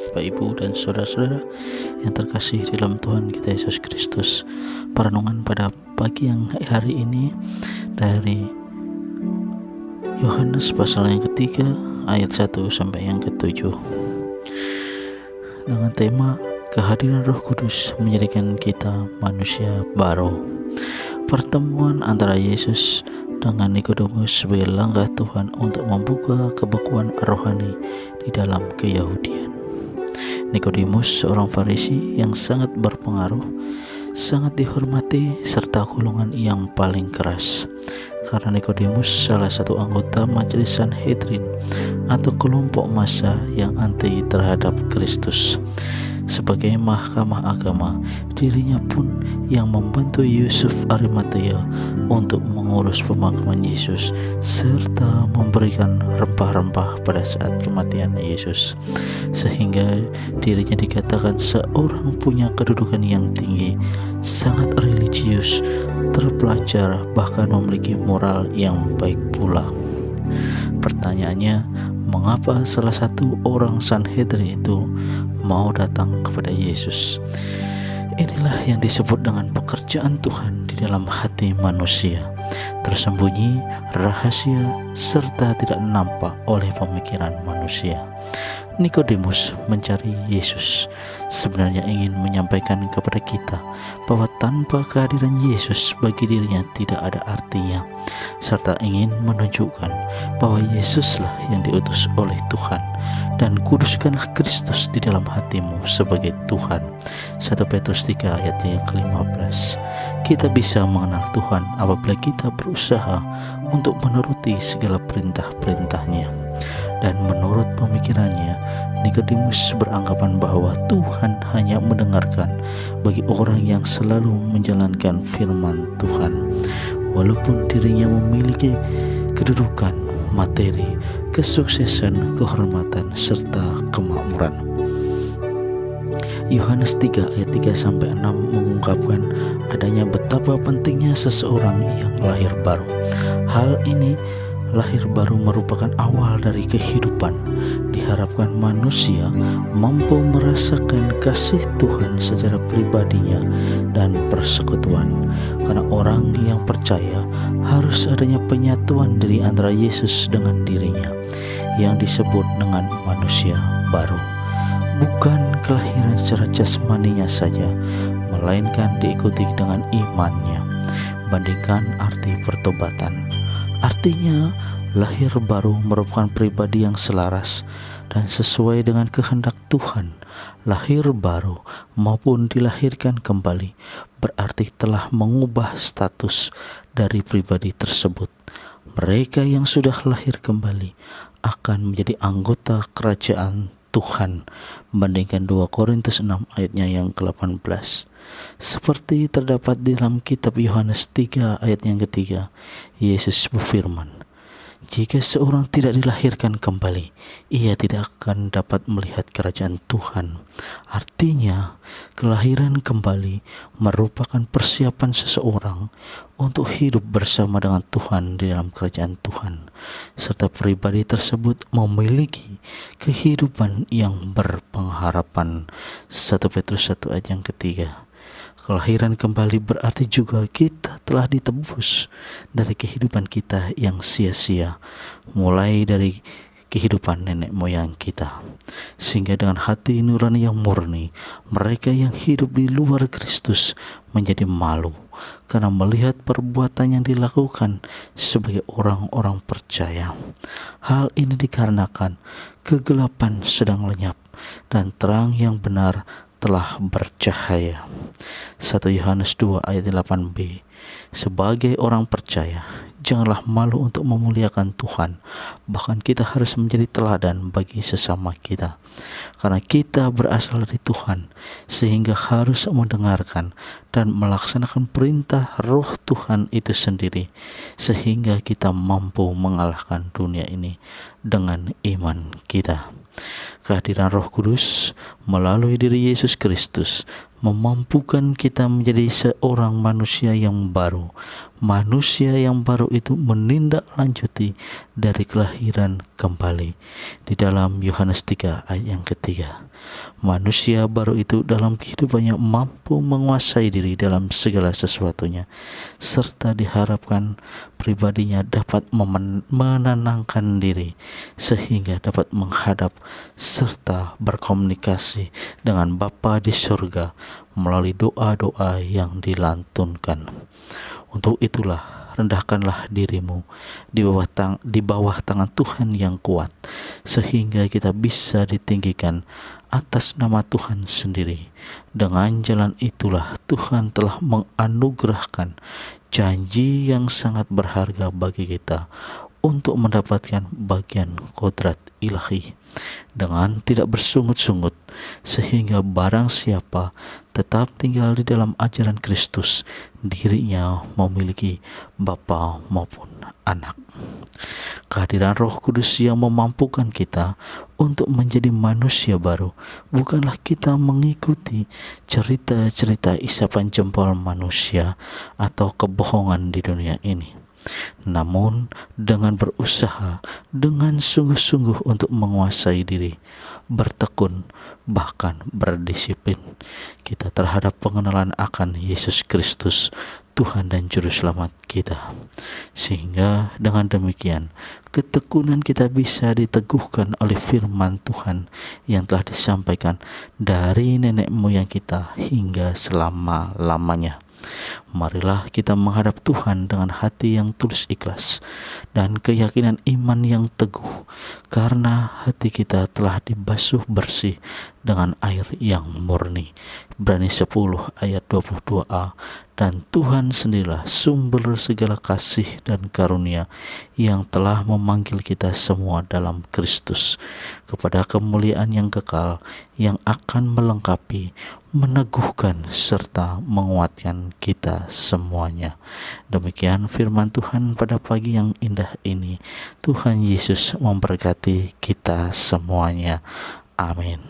Bapak Ibu dan saudara-saudara yang terkasih di dalam Tuhan kita Yesus Kristus. Perenungan pada pagi yang hari ini dari Yohanes pasal yang ketiga ayat 1 sampai yang ke-7 dengan tema kehadiran Roh Kudus menjadikan kita manusia baru. Pertemuan antara Yesus dengan Nikodemus sebagai langkah Tuhan untuk membuka kebekuan rohani di dalam keyahudian. Nikodemus seorang Farisi yang sangat berpengaruh, sangat dihormati, serta golongan yang paling keras. Karena Nikodemus salah satu anggota majelis Sanhedrin atau kelompok massa yang anti terhadap Kristus. Sebagai mahkamah agama, dirinya pun yang membantu Yusuf Arimatea untuk mengurus pemakaman Yesus serta memberikan rempah-rempah pada saat kematian Yesus, sehingga dirinya dikatakan seorang punya kedudukan yang tinggi, sangat religius, terpelajar, bahkan memiliki moral yang baik pula. Pertanyaannya, mengapa salah satu orang Sanhedrin itu mau datang kepada Yesus? Inilah yang disebut dengan pekerjaan Tuhan di dalam hati manusia, tersembunyi, rahasia, serta tidak nampak oleh pemikiran manusia. Nikodemus mencari Yesus, sebenarnya ingin menyampaikan kepada kita bahwa tanpa kehadiran Yesus bagi dirinya tidak ada artinya, serta ingin menunjukkan bahwa Yesuslah yang diutus oleh Tuhan, dan kuduskanlah Kristus di dalam hatimu sebagai Tuhan. 1 Petrus 3 ayatnya yang ke-15. Kita bisa mengenal Tuhan apabila kita berusaha untuk menuruti segala perintah-perintahnya. Dan menurut pemikirannya, Nikodemus beranggapan bahwa Tuhan hanya mendengarkan bagi orang yang selalu menjalankan firman Tuhan, walaupun dirinya memiliki kedudukan, materi, kesuksesan, kehormatan, serta kemakmuran. Yohanes 3 ayat 3-6 mengungkapkan adanya betapa pentingnya seseorang yang lahir baru. Hal ini, lahir baru merupakan awal dari kehidupan. Diharapkan manusia mampu merasakan kasih Tuhan secara pribadinya dan persekutuan. Karena orang yang percaya harus adanya penyatuan diri antara Yesus dengan dirinya, yang disebut dengan manusia baru. Bukan kelahiran secara jasmaninya saja, melainkan diikuti dengan imannya. Bandingkan arti pertobatan. Artinya, lahir baru merupakan pribadi yang selaras dan sesuai dengan kehendak Tuhan. Lahir baru maupun dilahirkan kembali berarti telah mengubah status dari pribadi tersebut. Mereka yang sudah lahir kembali akan menjadi anggota kerajaan Tuhan. Bandingkan 2 Korintus 6 ayatnya yang ke-18. Seperti terdapat di dalam kitab Yohanes 3 ayat yang ketiga, Yesus berfirman, jika seorang tidak dilahirkan kembali, ia tidak akan dapat melihat kerajaan Tuhan. Artinya, kelahiran kembali merupakan persiapan seseorang untuk hidup bersama dengan Tuhan di dalam kerajaan Tuhan, serta pribadi tersebut memiliki kehidupan yang berpengharapan. 1 Petrus 1 ayat yang ketiga. Kelahiran kembali berarti juga kita telah ditebus dari kehidupan kita yang sia-sia, mulai dari kehidupan nenek moyang kita, sehingga dengan hati nurani yang murni, mereka yang hidup di luar Kristus menjadi malu karena melihat perbuatan yang dilakukan sebagai orang-orang percaya. Hal ini dikarenakan kegelapan sedang lenyap dan terang yang benar telah bercahaya. 1 Yohanes 2 ayat 8b. Sebagai orang percaya, janganlah malu untuk memuliakan Tuhan. Bahkan kita harus menjadi teladan bagi sesama kita, karena kita berasal dari Tuhan, sehingga harus mendengarkan dan melaksanakan perintah Roh Tuhan itu sendiri, sehingga kita mampu mengalahkan dunia ini dengan iman kita. Kehadiran Roh Kudus melalui diri Yesus Kristus memampukan kita menjadi seorang manusia yang baru. Manusia yang baru itu menindaklanjuti dari kelahiran kembali di dalam Yohanes 3 ayat yang ketiga. Manusia baru itu dalam kehidupannya mampu menguasai diri dalam segala sesuatunya, serta diharapkan pribadinya dapat menenangkan diri sehingga dapat menghadap serta berkomunikasi dengan Bapa di surga melalui doa-doa yang dilantunkan. Untuk itulah rendahkanlah dirimu di bawah tangan Tuhan yang kuat, sehingga kita bisa ditinggikan atas nama Tuhan sendiri. Dengan jalan itulah Tuhan telah menganugerahkan janji yang sangat berharga bagi kita untuk mendapatkan bagian kodrat ilahi dengan tidak bersungut-sungut, sehingga barang siapa tetap tinggal di dalam ajaran Kristus, dirinya memiliki Bapa maupun Anak. Kehadiran Roh Kudus yang memampukan kita untuk menjadi manusia baru bukanlah kita mengikuti cerita-cerita isapan jempol manusia atau kebohongan di dunia ini, namun dengan berusaha dengan sungguh-sungguh untuk menguasai diri, bertekun, bahkan berdisiplin kita terhadap pengenalan akan Yesus Kristus, Tuhan dan Juru Selamat kita. Sehingga dengan demikian ketekunan kita bisa diteguhkan oleh firman Tuhan yang telah disampaikan dari nenek moyang kita hingga selama-lamanya. Marilah kita menghadap Tuhan dengan hati yang tulus ikhlas dan keyakinan iman yang teguh, karena hati kita telah dibasuh bersih dengan air yang murni. Ibrani 10 ayat 22a. Dan Tuhan sendirilah sumber segala kasih dan karunia yang telah memanggil kita semua dalam Kristus kepada kemuliaan yang kekal, yang akan melengkapi, meneguhkan, serta menguatkan kita semuanya. Demikian firman Tuhan pada pagi yang indah ini. Tuhan Yesus memberkati kita semuanya. Amin.